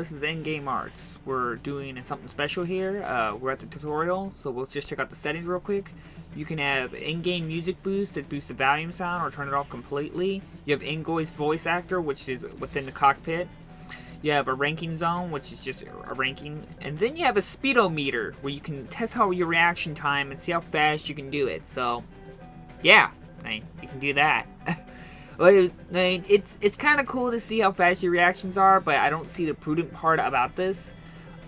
this is in-game arts. We're doing something special here. We're at the tutorial, so we'll just check out the settings real quick. You can have in-game music boost that boosts the volume sound or turn it off completely. You have in-game voice actor, which is within the cockpit. You have a ranking zone, which is just a ranking. And then you have a speedometer, where you can test how your reaction time and see how fast you can do it. So, yeah, you can do that. It's kind of cool to see how fast your reactions are, but I don't see the prudent part about this.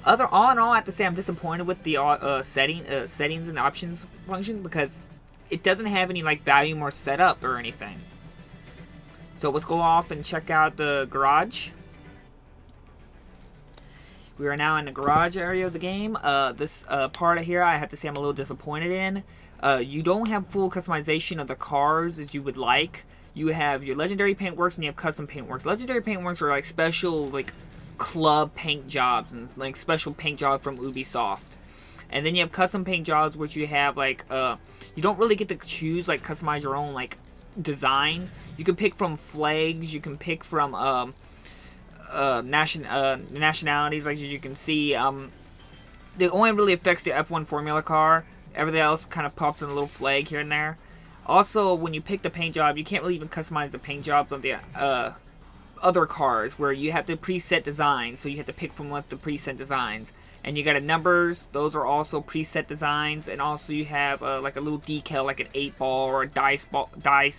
All in all, I have to say I'm disappointed with the settings and options function, because it doesn't have any like volume or setup or anything. So let's go off and check out the garage. We are now in the garage area of the game. This part of here, I have to say I'm a little disappointed in. You don't have full customization of the cars as you would like. You have your legendary paintworks and you have custom paintworks. Legendary paintworks are like special like club paint jobs and like special paint jobs from Ubisoft. And then you have custom paint jobs, which you have like you don't really get to choose like customize your own like design. You can pick from flags. You can pick from nationalities, like as you can see. It only really affects the F1 Formula car. Everything else kind of pops in a little flag here and there. Also, when you pick the paint job, you can't really even customize the paint jobs on the other cars, where you have the preset designs, so you have to pick from what the preset designs. And you got a numbers, those are also preset designs, and also you have like a little decal, like an 8-ball or a dice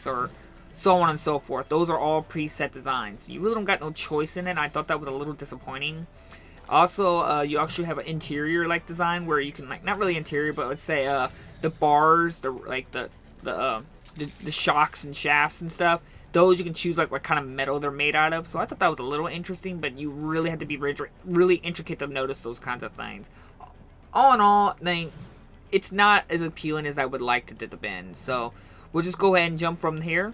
or so on and so forth. Those are all preset designs. You really don't got no choice in it. I thought that was a little disappointing. Also, you actually have an interior like design where you can like, not really interior, but let's say the bars, the shocks and shafts and stuff. Those you can choose like what kind of metal they're made out of. So I thought that was a little interesting, but you really had to be really intricate to notice those kinds of things. All in all, it's not as appealing as I would like to the bin. So we'll just go ahead and jump from here.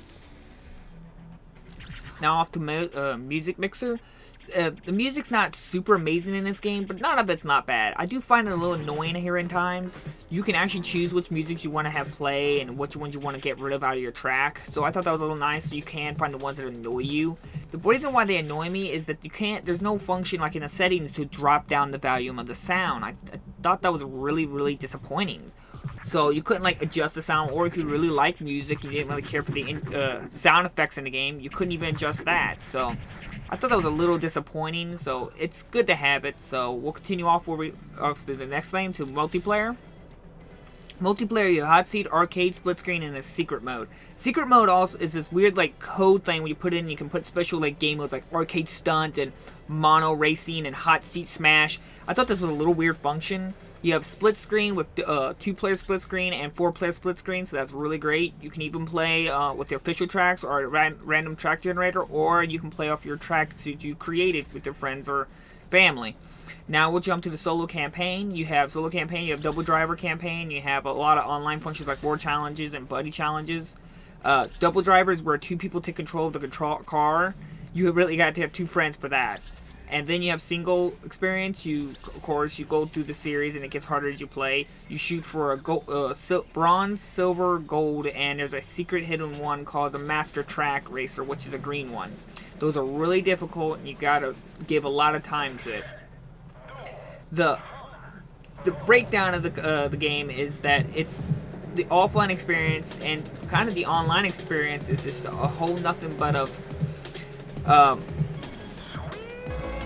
Now off to music mixer. The music's not super amazing in this game, but none of it's not bad. I do find it a little annoying here in times. You can actually choose which music you want to have play and which ones you want to get rid of out of your track. So I thought that was a little nice, so you can find the ones that annoy you. The reason why they annoy me is that there's no function like in the settings to drop down the volume of the sound. I thought that was really disappointing. So you couldn't like adjust the sound, or if you really like music and you didn't really care for the sound effects in the game, you couldn't even adjust that. So I thought that was a little disappointing. So it's good to have it. So we'll continue off to the next thing, to multiplayer. Multiplayer, you have hot seat, arcade, split screen, and a secret mode. Secret mode also is this weird like code thing where you put in, you can put special like game modes like arcade stunt and mono racing and hot seat smash. I thought this was a little weird function. You have split screen with 2-player split screen and 4-player split screen, so that's really great. You can even play with the official tracks or a random track generator, or you can play off your tracks that you created with your friends or family. Now we'll jump to the solo campaign. You have solo campaign, you have double driver campaign, you have a lot of online functions like war challenges and buddy challenges. Double driver is where 2 people take control of the car. You really got to have 2 friends for that. And then you have single experience. Of course, you go through the series and it gets harder as you play. You shoot for a bronze, silver, gold, and there's a secret hidden one called the Master Track Racer, which is a green one. Those are really difficult and you gotta give a lot of time to it. The breakdown of the game is that it's the offline experience and kind of the online experience is just a whole nothing but of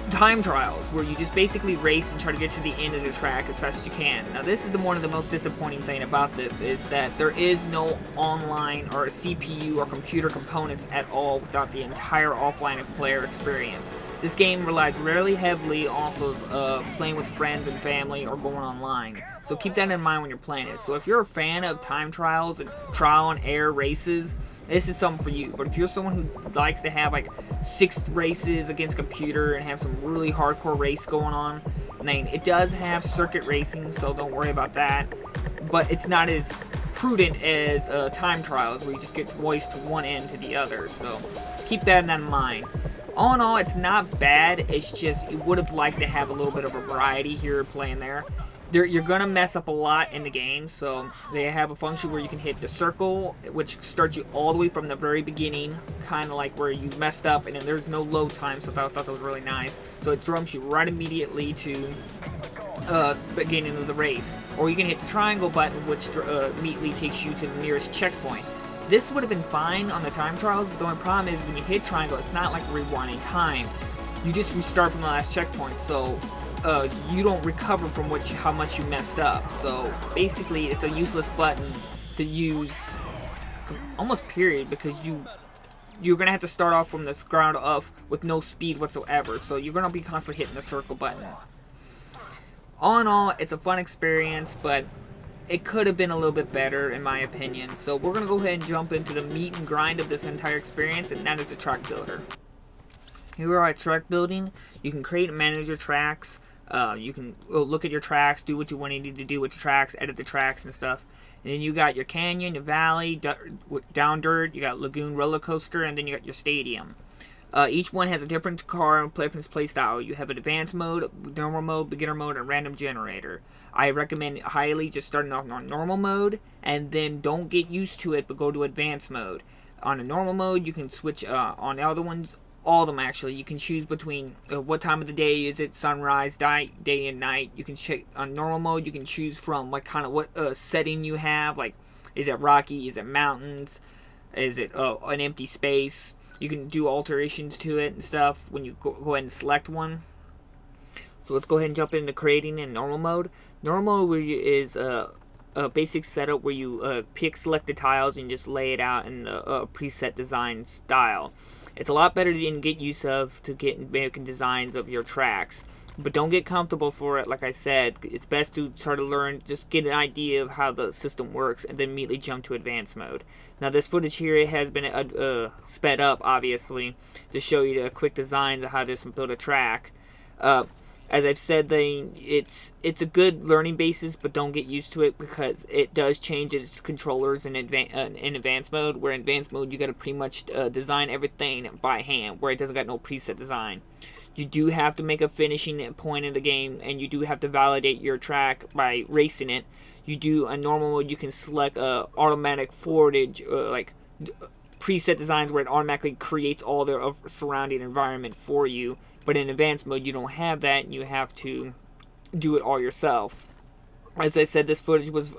time trials, where you just basically race and try to get to the end of the track as fast as you can. Now this is one of the most disappointing thing about this, is that there is no online or CPU or computer components at all without the entire offline player experience. This game relies really heavily off of playing with friends and family or going online. So keep that in mind when you're playing it. So if you're a fan of time trials and trial and error races, this is something for you. But if you're someone who likes to have like 6 races against computer and have some really hardcore race going on, then it does have circuit racing, so don't worry about that. But it's not as prudent as time trials, where you just get voiced to one end to the other. So keep that in mind. All in all, it's not bad. It's just, you would have liked to have a little bit of a variety here playing there. you're gonna mess up a lot in the game. So they have a function where you can hit the circle, which starts you all the way from the very beginning, kind of like where you messed up, and then there's no load time. So I thought that was really nice. So it jumps you right immediately to beginning of the race. Or you can hit the triangle button, which immediately takes you to the nearest checkpoint. This would have been fine on the time trials, but the only problem is when you hit triangle, it's not like rewinding time. You just restart from the last checkpoint. So you don't recover from how much you messed up. So basically, it's a useless button to use, almost period, because you're gonna have to start off from the ground up with no speed whatsoever. So you're gonna be constantly hitting the circle button. All in all, it's a fun experience, but it could have been a little bit better in my opinion. So we're gonna go ahead and jump into the meat and grind of this entire experience, and that is the track builder. Here we are at track building. You can create and manage your tracks. You can look at your tracks, do what you want to do with your tracks, edit the tracks and stuff. And then you got your canyon, your valley, down dirt, you got lagoon, roller coaster, and then you got your stadium. Each one has a different car and different play style. You have an advanced mode, normal mode, beginner mode, and random generator. I recommend highly just starting off on normal mode, and then don't get used to it, but go to advanced mode. On a normal mode, you can switch on the other ones. All of them actually. You can choose between what time of the day is it, sunrise, day and night. You can check on normal mode. You can choose from like kind of what setting you have. Like, is it rocky? Is it mountains? Is it an empty space? You can do alterations to it and stuff when you go ahead and select one. So let's go ahead and jump into creating in normal mode. Normal mode is a basic setup where you pick selected tiles and just lay it out in the preset design style. It's a lot better to get used to making designs of your tracks. But don't get comfortable for it. Like I said, it's best to try to learn, just get an idea of how the system works, and then immediately jump to advanced mode. Now this footage here has been sped up, obviously, to show you the quick designs of how to build a track. As I've said, it's a good learning basis, but don't get used to it because it does change its controllers in advanced mode. Where in advanced mode, you got to pretty much design everything by hand, where it doesn't got no preset design. You do have to make a finishing point in the game, and you do have to validate your track by racing it. You do a normal mode, you can select automatic forwardage, like preset designs where it automatically creates all the surrounding environment for you. But in advanced mode, you don't have that, and you have to do it all yourself. As I said, this footage was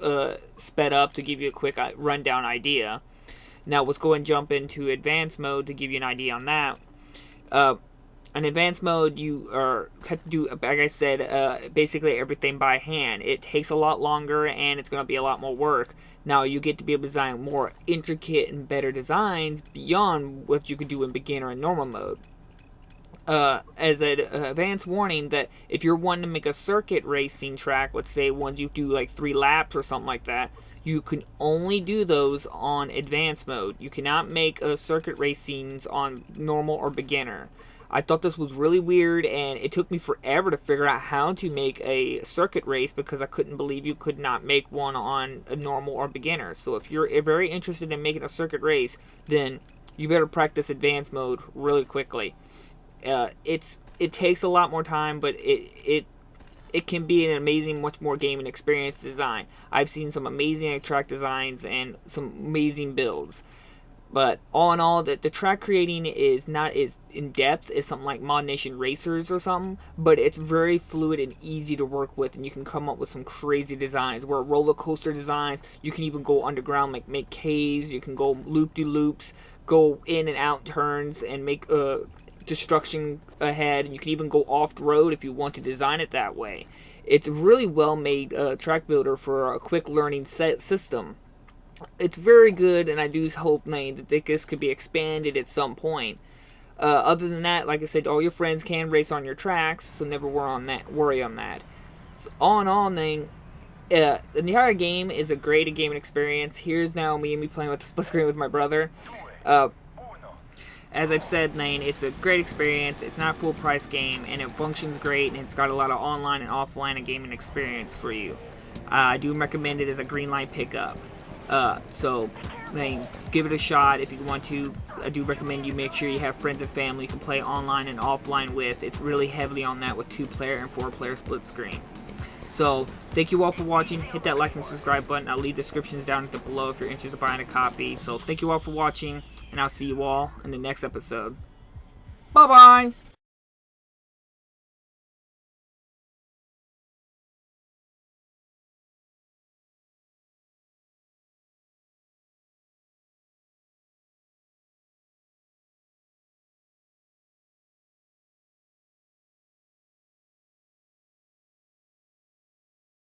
sped up to give you a quick rundown idea. Now let's go and jump into advanced mode to give you an idea on that. In advanced mode, you have to do, like I said, basically everything by hand. It takes a lot longer, and it's going to be a lot more work. Now you get to be able to design more intricate and better designs beyond what you could do in beginner and normal mode. As an advanced warning, that if you're wanting to make a circuit racing track, let's say ones you do like 3 laps or something like that, you can only do those on advanced mode. You cannot make circuit racings on normal or beginner. I thought this was really weird, and it took me forever to figure out how to make a circuit race because I couldn't believe you could not make one on a normal or beginner. So if you're very interested in making a circuit race, then you better practice advanced mode really quickly. It takes a lot more time, but it can be an amazing, much more gaming experience to design. I've seen some amazing track designs and some amazing builds. But all in all, the track creating is not as in-depth as something like Mod Nation Racers or something, but it's very fluid and easy to work with, and you can come up with some crazy designs. Where roller coaster designs, you can even go underground, like make caves, you can go loop-de-loops, go in and out turns, and make destruction ahead, and you can even go off-road if you want to design it that way. It's a really well-made track builder for a quick learning system. It's very good, and I do hope that this could be expanded at some point. Other than that, like I said, all your friends can race on your tracks, so never worry on that. So all in all, the entire game is a great gaming experience. Here's now me playing with the split screen with my brother. As I've said, it's a great experience. It's not a full price game, and it functions great, and it's got a lot of online and offline and gaming experience for you. I do recommend it as a green light pickup. So give it a shot if you want to. I do recommend you make sure you have friends and family you can play online and offline with. It's really heavily on that with 2-player and 4-player split screen. So, thank you all for watching. Hit that like and subscribe button. I'll leave descriptions down below if you're interested in buying a copy. So, thank you all for watching, and I'll see you all in the next episode. Bye-bye!